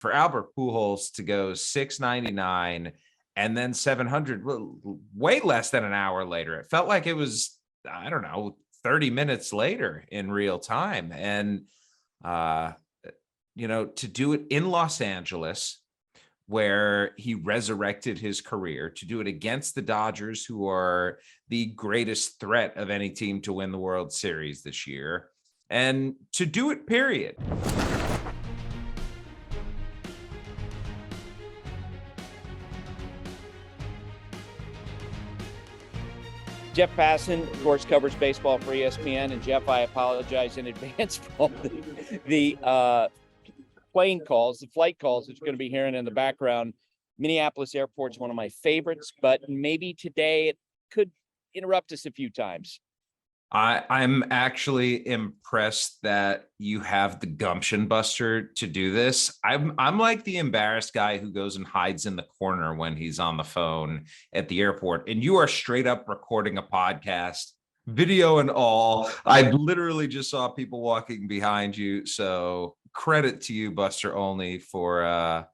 for Albert Pujols to go 699 and then 700, way less than an hour later. It felt like it was, I don't know, 30 minutes later in real time. And, to do it in Los Angeles, where he resurrected his career, to do it against the Dodgers, who are the greatest threat of any team to win the World Series this year, and to do it, period. Jeff Passan, of course, covers baseball for ESPN. And Jeff, I apologize in advance for the plane calls, the flight calls that you're going to be hearing in the background. Minneapolis Airport's one of my favorites, but maybe today it could interrupt us a few times. I'm actually impressed that you have the gumption, Buster, to do this. I'm like the embarrassed guy who goes and hides in the corner when he's on the phone at the airport, and you are straight up recording a podcast, video and all. I literally just saw people walking behind you. So credit to you, Buster Olney, for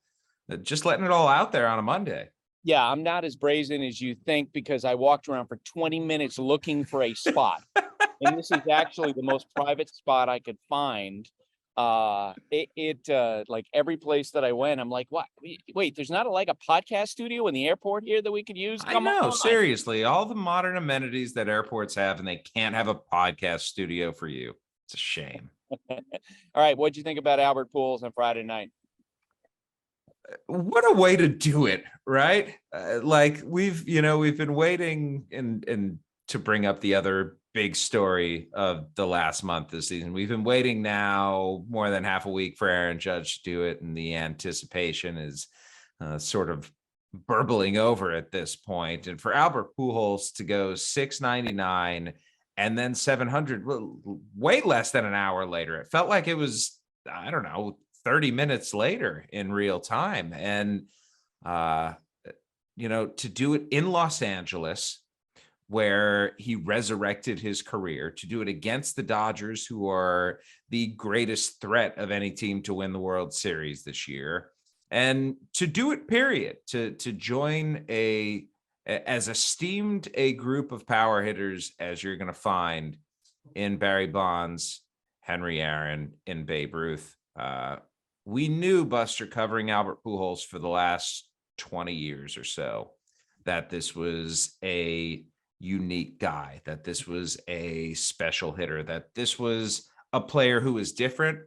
just letting it all out there on a Monday. Yeah, I'm not as brazen as you think, because I walked around for 20 minutes looking for a spot. And this is actually the most private spot I could find. Like every place that I went, I'm like, what? Wait, there's not a podcast studio in the airport here that we could use? Come on. Seriously, all the modern amenities that airports have, and they can't have a podcast studio for you. It's a shame. All right, what'd you think about Albert Pujols on Friday night? What a way to do it, right? We've been waiting and to bring up the other big story of the last month this season. We've been waiting now more than half a week for Aaron Judge to do it, and the anticipation is sort of burbling over at this point. And for Albert Pujols to go 699 and then 700, way less than an hour later, it felt like it was, I don't know, 30 minutes later in real time. And, to do it in Los Angeles, where he resurrected his career, to do it against the Dodgers, who are the greatest threat of any team to win the World Series this year, and to do it, period, to join as esteemed a group of power hitters as you're going to find in Barry Bonds, Henry Aaron, and Babe Ruth. We knew, Buster, covering Albert Pujols for the last 20 years or so, that this was a unique guy, that this was a special hitter, that this was a player who was different.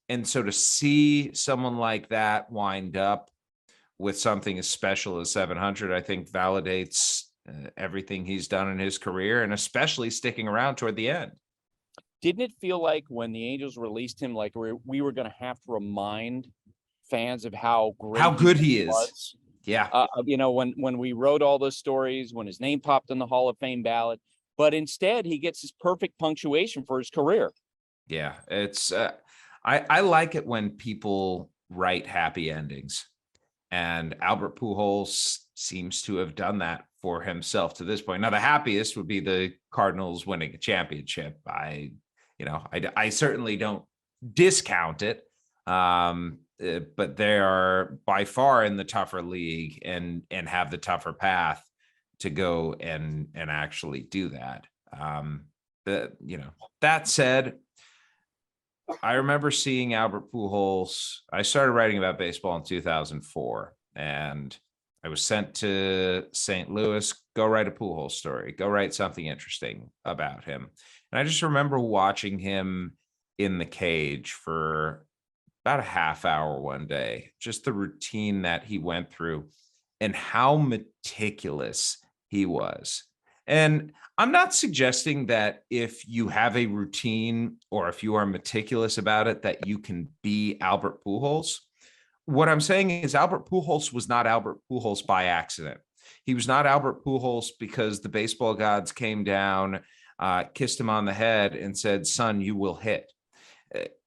And so to see someone like that wind up with something as special as 700, I think validates everything he's done in his career, and especially sticking around toward the end. Didn't it feel like when the Angels released him, like we were going to have to remind fans of how good he is? Yeah. When we wrote all those stories, when his name popped in the Hall of Fame ballot, but instead he gets his perfect punctuation for his career. Yeah, it's I like it when people write happy endings, and Albert Pujols seems to have done that for himself to this point. Now, the happiest would be the Cardinals winning a championship. I certainly don't discount it. But they are by far in the tougher league and have the tougher path to go and actually do that. That said, I remember seeing Albert Pujols. I started writing about baseball in 2004, and I was sent to St. Louis, go write a Pujols story, go write something interesting about him. And I just remember watching him in the cage for about a half hour one day, just the routine that he went through and how meticulous he was. And I'm not suggesting that if you have a routine or if you are meticulous about it, that you can be Albert Pujols. What I'm saying is Albert Pujols was not Albert Pujols by accident. He was not Albert Pujols because the baseball gods came down, kissed him on the head and said, "Son, you will hit."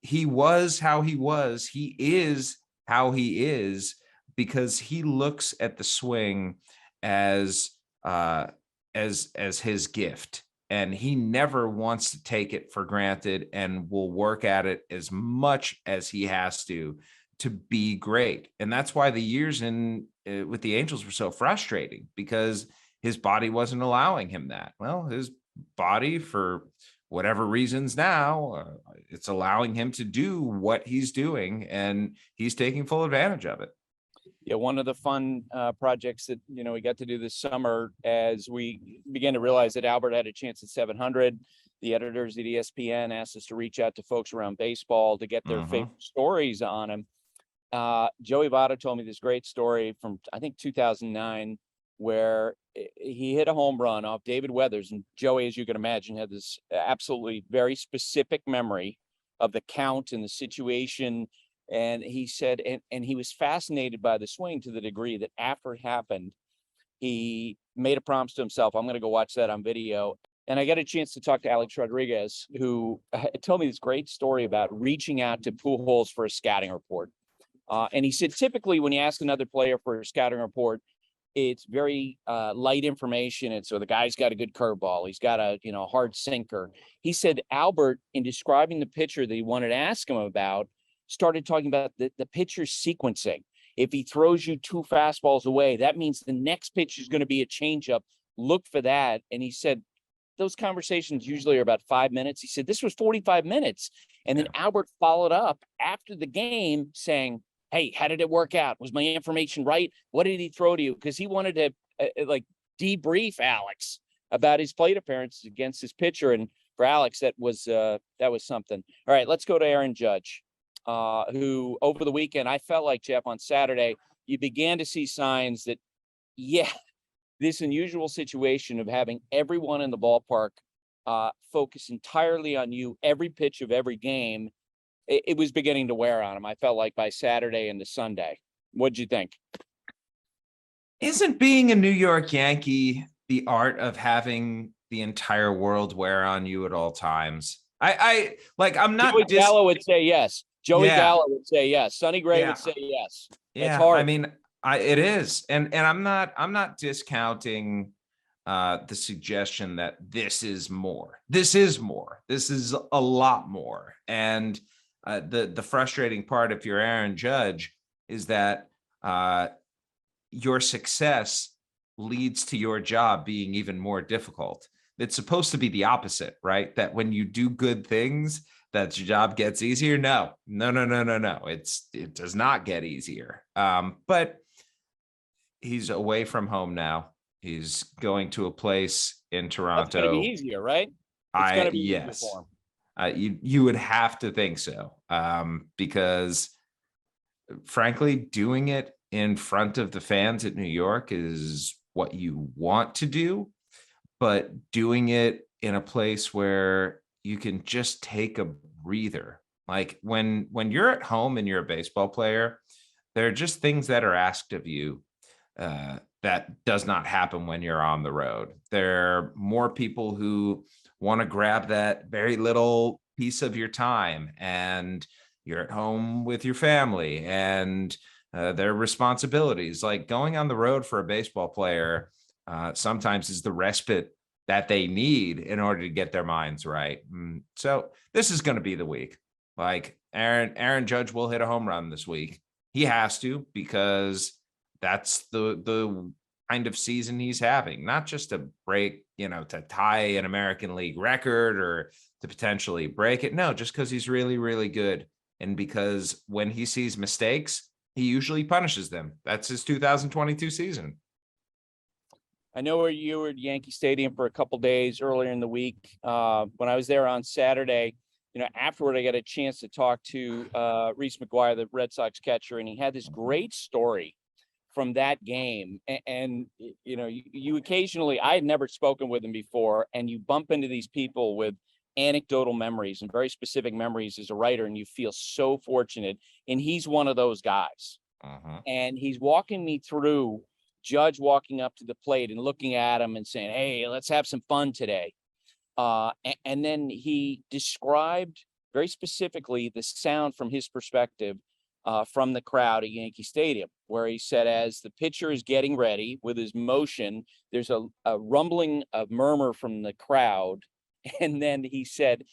He was how he was. He is how he is because he looks at the swing as his gift, and he never wants to take it for granted and will work at it as much as he has to to be great. And that's why the years with the Angels were so frustrating, because his body wasn't allowing him that. Well, his body, for whatever reasons now, it's allowing him to do what he's doing, and he's taking full advantage of it. Yeah, one of the fun projects that, we got to do this summer, as we began to realize that Albert had a chance at 700, the editors at ESPN asked us to reach out to folks around baseball to get their favorite stories on him. Joey Votto told me this great story from, I think, 2009, where he hit a home run off David Weathers. And Joey, as you can imagine, had this absolutely very specific memory of the count and the situation. And he said, and he was fascinated by the swing to the degree that after it happened, he made a promise to himself, I'm going to go watch that on video. And I got a chance to talk to Alex Rodriguez, who told me this great story about reaching out to Pujols for a scouting report. And he said, typically when you ask another player for a scouting report, it's very light information. And so the guy's got a good curveball. He's got a hard sinker. He said Albert, in describing the pitcher that he wanted to ask him about, started talking about the pitcher's sequencing. If he throws you 2 fastballs away, that means the next pitch is going to be a changeup. Look for that. And he said those conversations usually are about 5 minutes. He said this was 45 minutes. And then Albert followed up after the game saying, hey, how did it work out? Was my information right? What did he throw to you? Because he wanted to debrief Alex about his plate appearances against his pitcher. And for Alex, that was something. All right, let's go to Aaron Judge, who over the weekend, I felt like, Jeff, on Saturday, you began to see signs that, this unusual situation of having everyone in the ballpark focus entirely on you, every pitch of every game, it was beginning to wear on him. I felt like by Saturday into Sunday. What'd you think? Isn't being a New York Yankee the art of having the entire world wear on you at all times? I'm not. Joey Gallo would say yes. Joey Gallo would say yes. Sonny Gray would say yes. Yeah, it's hard. I mean, it is, and I'm not discounting the suggestion that this is more. This is more. This is a lot more. And the frustrating part, if you're Aaron Judge, is that your success leads to your job being even more difficult. It's supposed to be the opposite, right? That when you do good things, that your job gets easier. No. It does not get easier. But he's away from home now. He's going to a place in Toronto. It's going to be easier, right? It's going to be easier for him. You would have to think so, because frankly, doing it in front of the fans at New York is what you want to do, but doing it in a place where you can just take a breather. Like when you're at home and you're a baseball player, there are just things that are asked of you that does not happen when you're on the road. There are more people who want to grab that very little piece of your time, and you're at home with your family and their responsibilities. Like going on the road for a baseball player sometimes is the respite that they need in order to get their minds right. So this is going to be the week. Like Aaron Judge will hit a home run this week. He has to, because that's the kind of season he's having, not just to break, to tie an American League record or to potentially break it. No, just because he's really, really good. And because when he sees mistakes, he usually punishes them. That's his 2022 season. I know you were at Yankee Stadium for a couple days earlier in the week. When I was there on Saturday, afterward, I got a chance to talk to Reese McGuire, the Red Sox catcher, and he had this great story from that game. And you occasionally, I had never spoken with him before, and you bump into these people with anecdotal memories and very specific memories as a writer, and you feel so fortunate. And he's one of those guys. And he's walking me through Judge walking up to the plate and looking at him and saying, hey, let's have some fun today. And then he described very specifically the sound from his perspective from the crowd at Yankee Stadium, where he said, as the pitcher is getting ready with his motion, there's a rumbling, a murmur from the crowd. And then he said,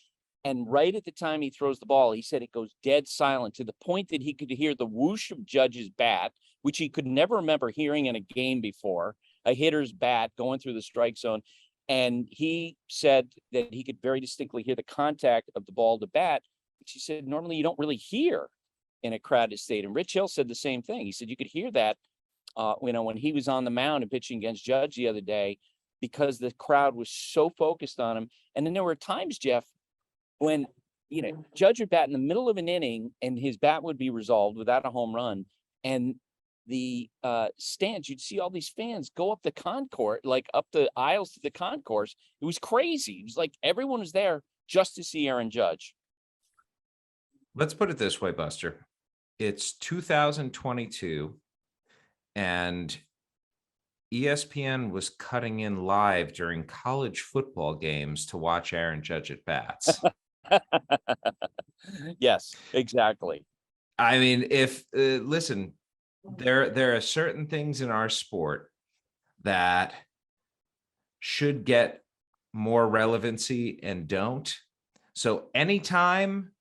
And right at the time he throws the ball, he said it goes dead silent to the point that he could hear the whoosh of Judge's bat, which he could never remember hearing in a game before, a hitter's bat going through the strike zone. And he said that he could very distinctly hear the contact of the ball to bat, which he said normally you don't really hear in a crowded stadium. Rich Hill said the same thing. He said you could hear that, when he was on the mound and pitching against Judge the other day, because the crowd was so focused on him. And then there were times, Jeff, when Judge would bat in the middle of an inning and his bat would be resolved without a home run, and the stands, you'd see all these fans go up the concourse, like up the aisles to the concourse. It was crazy. It was like everyone was there just to see Aaron Judge. Let's put it this way, Buster. It's 2022 and ESPN was cutting in live during college football games to watch Aaron Judge at bats. Yes, exactly. I mean, if listen, there are certain things in our sport that should get more relevancy and don't. So anytime,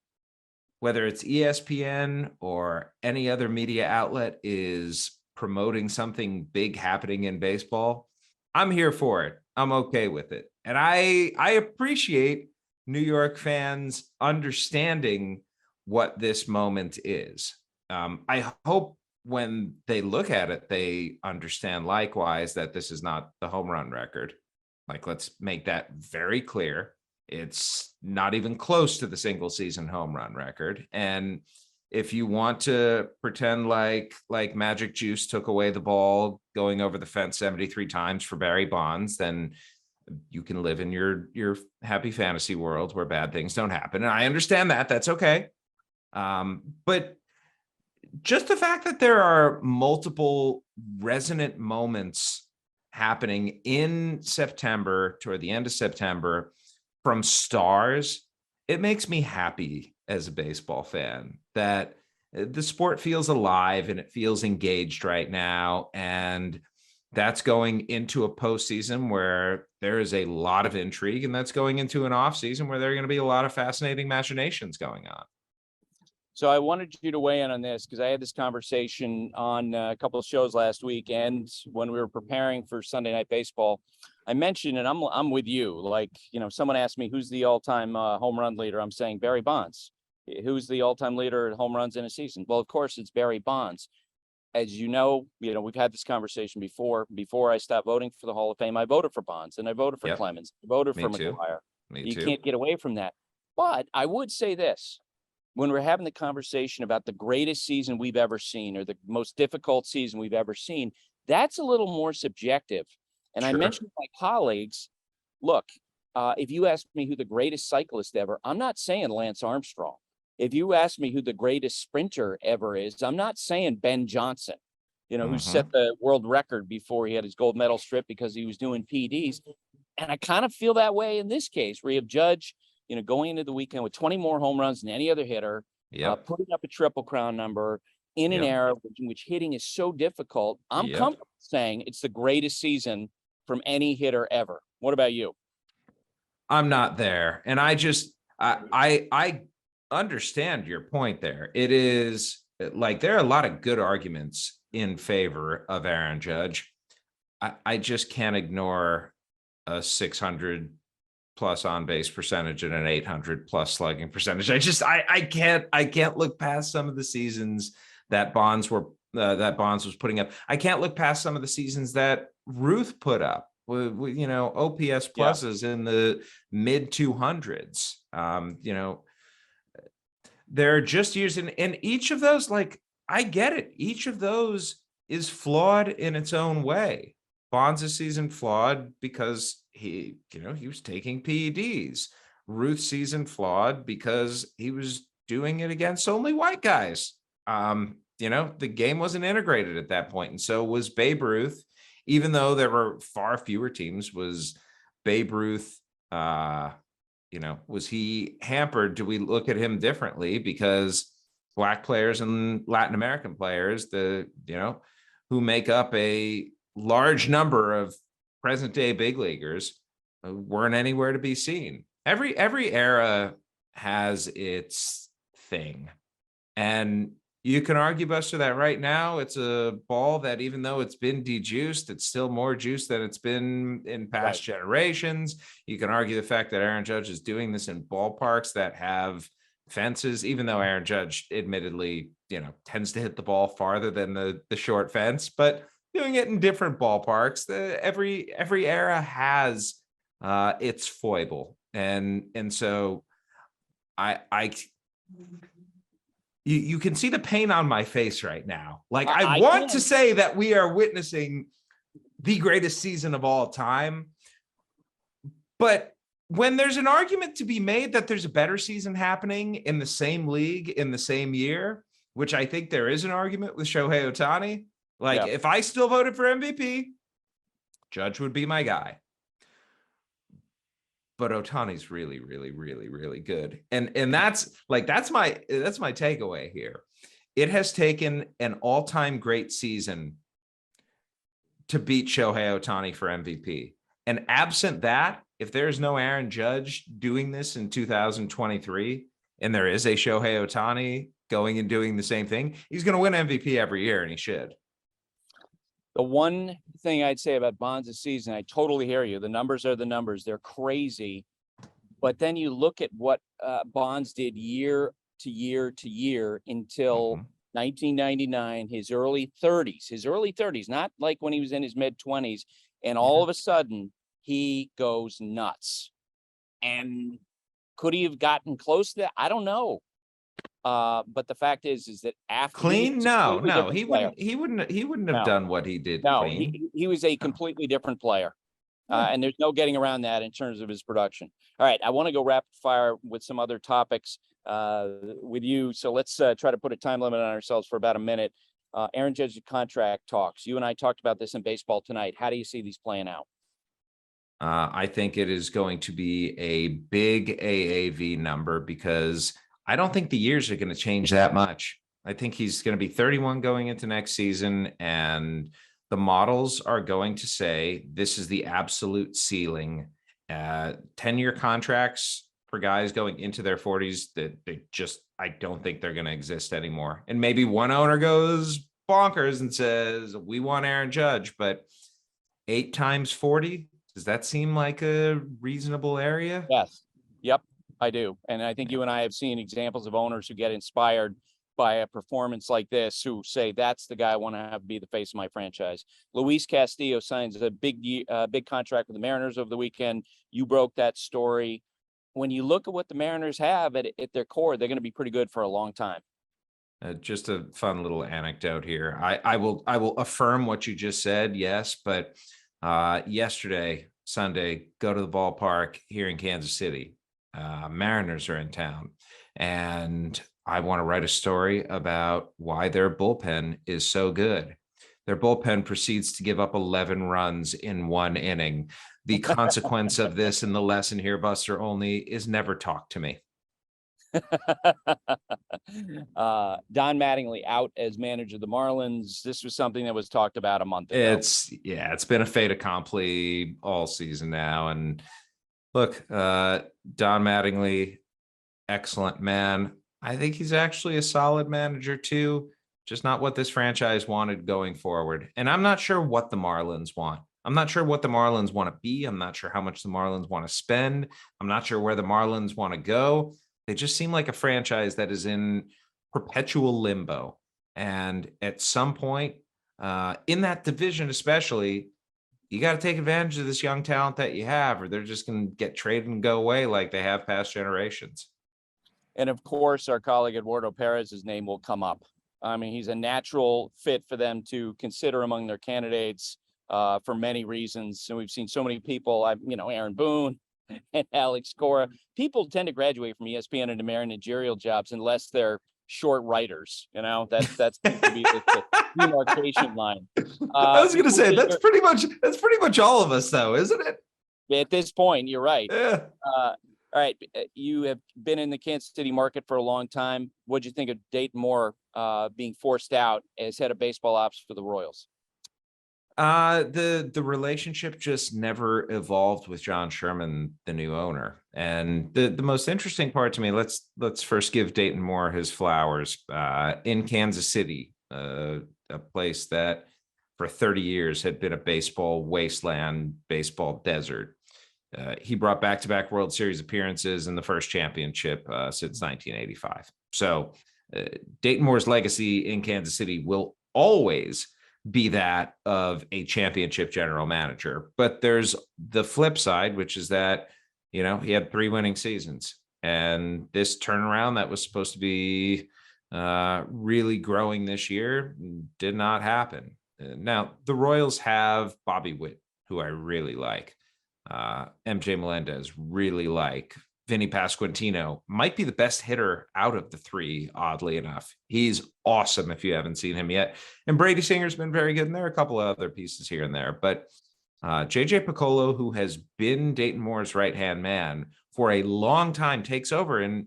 whether it's ESPN or any other media outlet is promoting something big happening in baseball, I'm here for it. I'm okay with it. And I appreciate New York fans understanding what this moment is. I hope when they look at it, they understand likewise that this is not the home run record. Like, let's make that very clear. It's not even close to the single season home run record. And if you want to pretend like Magic Juice took away the ball going over the fence 73 times for Barry Bonds, then you can live in your happy fantasy world where bad things don't happen. And I understand that. That's okay. But just the fact that there are multiple resonant moments happening in September, toward the end of September, from stars, it makes me happy as a baseball fan that the sport feels alive and it feels engaged right now. And that's going into a postseason where there is a lot of intrigue, and that's going into an off season where there are going to be a lot of fascinating machinations going on. So I wanted you to weigh in on this because I had this conversation on a couple of shows last week, and when we were preparing for Sunday Night Baseball, I mentioned, and I'm with you. Like, someone asked me who's the all-time home run leader. I'm saying Barry Bonds. Who's the all-time leader at home runs in a season? Well, of course, it's Barry Bonds. As you know, we've had this conversation before. Before I stopped voting for the Hall of Fame, I voted for Bonds and I voted for Clemens. I voted for McGuire. You can't get away from that. But I would say this. When we're having the conversation about the greatest season we've ever seen or the most difficult season we've ever seen, that's a little more subjective. And I mentioned to my colleagues, look, if you ask me who the greatest cyclist ever, I'm not saying Lance Armstrong. If you ask me who the greatest sprinter ever is, I'm not saying Ben Johnson, who set the world record before he had his gold medal strip because he was doing PDs. And I kind of feel that way in this case, where you have Judge, going into the weekend with 20 more home runs than any other hitter, putting up a Triple Crown number in an era in which hitting is so difficult. I'm comfortable saying it's the greatest season from any hitter ever. What about you? I'm not there. And I understand your point there. It is like, there are a lot of good arguments in favor of Aaron Judge. I just can't ignore a 600 plus on base percentage and an 800 plus slugging percentage. I can't look past some of the seasons that Bonds was putting up. I can't look past some of the seasons that Ruth put up with OPS pluses in the mid 200s. There are just years and each of those, like, I get it. Each of those is flawed in its own way. Bonds' season flawed because he was taking PEDs. Ruth's season flawed because he was doing it against only white guys. The game wasn't integrated at that point. And so was Babe Ruth, even though there were far fewer teams. Was Babe Ruth, was he hampered? Do we look at him differently because Black players and Latin American players, who make up a large number of present day big leaguers, weren't anywhere to be seen? Every era has its thing. And you can argue, Buster, that right now it's a ball that, even though it's been dejuiced, it's still more juice than it's been in past generations. You can argue the fact that Aaron Judge is doing this in ballparks that have fences, even though Aaron Judge admittedly, tends to hit the ball farther than the short fence, but doing it in different ballparks. Every era has its foible. And so you can see the pain on my face right now. Like, I want to say that we are witnessing the greatest season of all time, but when there's an argument to be made that there's a better season happening in the same league in the same year, which I think there is an argument with Shohei Ohtani. Like, if I still voted for MVP, Judge would be my guy. But Ohtani's really, really, really, really good. And that's my takeaway here. It has taken an all-time great season to beat Shohei Ohtani for MVP. And absent that, if there's no Aaron Judge doing this in 2023, and there is a Shohei Ohtani going and doing the same thing, he's going to win MVP every year, and he should. The one thing I'd say about Bonds' season, I totally hear you. The numbers are the numbers. They're crazy. But then you look at what Bonds did year to year to year until 1999, his early 30s, not like when he was in his mid 20s. And all of a sudden, he goes nuts. And could he have gotten close to that? I don't know. But the fact is that after clean, he wouldn't have done what he did. No, clean. he was a completely different player. And there's no getting around that in terms of his production. All right, I want to go rapid fire with some other topics with you. So let's try to put a time limit on ourselves for about a minute. Aaron Judge's contract talks. You and I talked about this in baseball tonight. How do you see these playing out? I think it is going to be a big AAV number, because I don't think the years are going to change that much. I think he's going to be 31 going into next season, and the models are going to say this is the absolute ceiling. 10-year contracts for guys going into their 40s, that I don't think they're going to exist anymore. And maybe one owner goes bonkers and says, we want Aaron Judge, but 8 times 40, does that seem like a reasonable area? Yes. Yep, I do. And I think you and I have seen examples of owners who get inspired by a performance like this, who say, that's the guy I want to have be the face of my franchise. Luis Castillo signs a big contract with the Mariners over the weekend. You broke that story. When you look at what the Mariners have at their core, they're going to be pretty good for a long time. Just a fun little anecdote here. I will affirm what you just said. Yes. But Sunday, go to the ballpark here in Kansas City. Mariners are in town, and I want to write a story about why their bullpen is so good. Their bullpen proceeds to give up 11 runs in one inning. The consequence of this, and the lesson here, Buster, Olney, is never talk to me. Don Mattingly out as manager of the Marlins. This was something that was talked about a month ago. It's been a fait accompli all season now. And look, Don Mattingly, excellent man. I think he's actually a solid manager too, just not what this franchise wanted going forward. And I'm not sure what the Marlins want. I'm not sure what the Marlins want to be. I'm not sure how much the Marlins want to spend. I'm not sure where the Marlins want to go. They just seem like a franchise that is in perpetual limbo. And at some point in that division, especially, you got to take advantage of this young talent that you have, or they're just going to get traded and go away like they have past generations. And of course, our colleague Eduardo Perez's name will come up. I mean, he's a natural fit for them to consider among their candidates for many reasons. And we've seen so many people, Aaron Boone and Alex Cora. People tend to graduate from ESPN into managerial jobs unless they're short writers. That seems to be the demarcation line. I was going to say that's pretty much all of us, though, isn't it? At this point, you're right. Yeah. All right, you have been in the Kansas City market for a long time. What'd you think of Dayton Moore being forced out as head of baseball ops for the Royals? The relationship just never evolved with John Sherman, the new owner. And the most interesting part to me, let's first give Dayton Moore his flowers. In Kansas City, a place that for 30 years had been a baseball wasteland, baseball desert. He brought back-to-back World Series appearances and the first championship since 1985. So Dayton Moore's legacy in Kansas City will always be that of a championship general manager. But there's the flip side, which is that, he had 3 winning seasons. And this turnaround that was supposed to be really growing this year did not happen. Now, the Royals have Bobby Witt, who I really like. MJ Melendez, really like. Vinny Pasquantino might be the best hitter out of the 3, oddly enough. He's awesome if you haven't seen him yet. And Brady Singer's been very good, and there are a couple of other pieces here and there. But JJ Piccolo, who has been Dayton Moore's right-hand man for a long time, takes over. And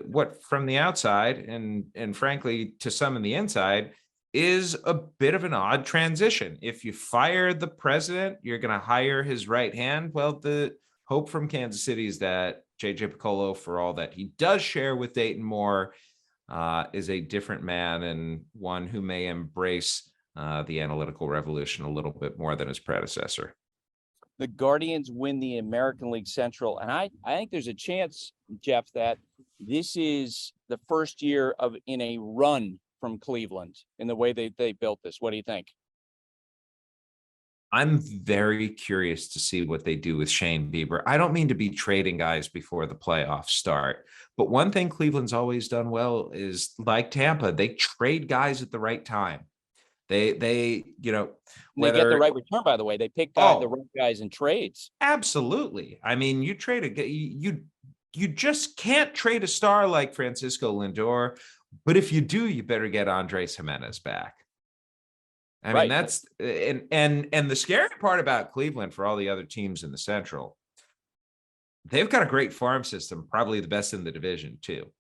what from the outside, and frankly, to some in the inside, is a bit of an odd transition. If you fire the president, you're going to hire his right hand. Well, the hope from Kansas City is that JJ Piccolo, for all that he does share with Dayton Moore, is a different man and one who may embrace the analytical revolution a little bit more than his predecessor. The Guardians win the American League Central. And I think there's a chance, Jeff, that this is the first year in a run from Cleveland in the way they built this. What do you think? I'm very curious to see what they do with Shane Bieber. I don't mean to be trading guys before the playoffs start, but one thing Cleveland's always done well is, like Tampa, they trade guys at the right time. They get the right return, by the way. They pick the right guys in trades. Absolutely. I mean, you trade you just can't trade a star like Francisco Lindor, but if you do, you better get Andres Jimenez back. I mean, that's and the scary part about Cleveland for all the other teams in the Central, they've got a great farm system, probably the best in the division too.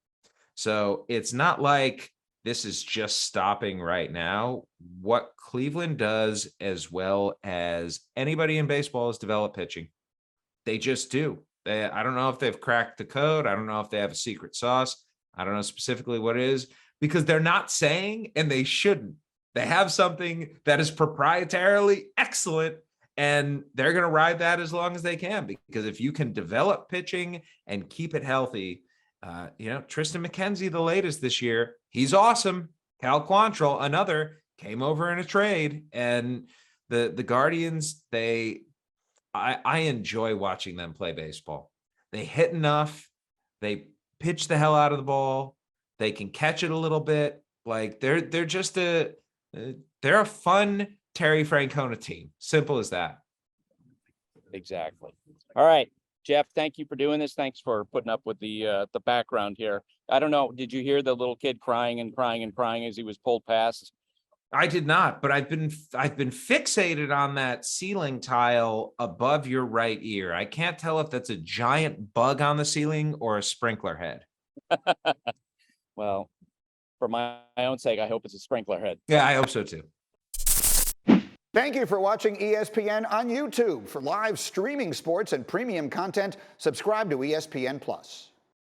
So it's not like this is just stopping right now. What Cleveland does as well as anybody in baseball is develop pitching. They just do. I don't know if they've cracked the code. I don't know if they have a secret sauce. I don't know specifically what it is, because they're not saying, and they shouldn't. They have something that is proprietarily excellent, and they're going to ride that as long as they can, because if you can develop pitching and keep it healthy, Tristan McKenzie, the latest this year, he's awesome. Cal Quantrill, another, came over in a trade, and the Guardians, I enjoy watching them play baseball. They hit enough. They pitch the hell out of the ball. They can catch it a little bit. Like they're just they're a fun Terry Francona team. Simple as that. Exactly. All right, Jeff, thank you for doing this. Thanks for putting up with the background here. I don't know. Did you hear the little kid crying and crying and crying as he was pulled past? I did not, but I've been fixated on that ceiling tile above your right ear. I can't tell if that's a giant bug on the ceiling or a sprinkler head. Well, for my own sake, I hope it's a sprinkler head. Yeah, I hope so too. Thank you for watching ESPN on YouTube. For live streaming sports and premium content, subscribe to ESPN Plus.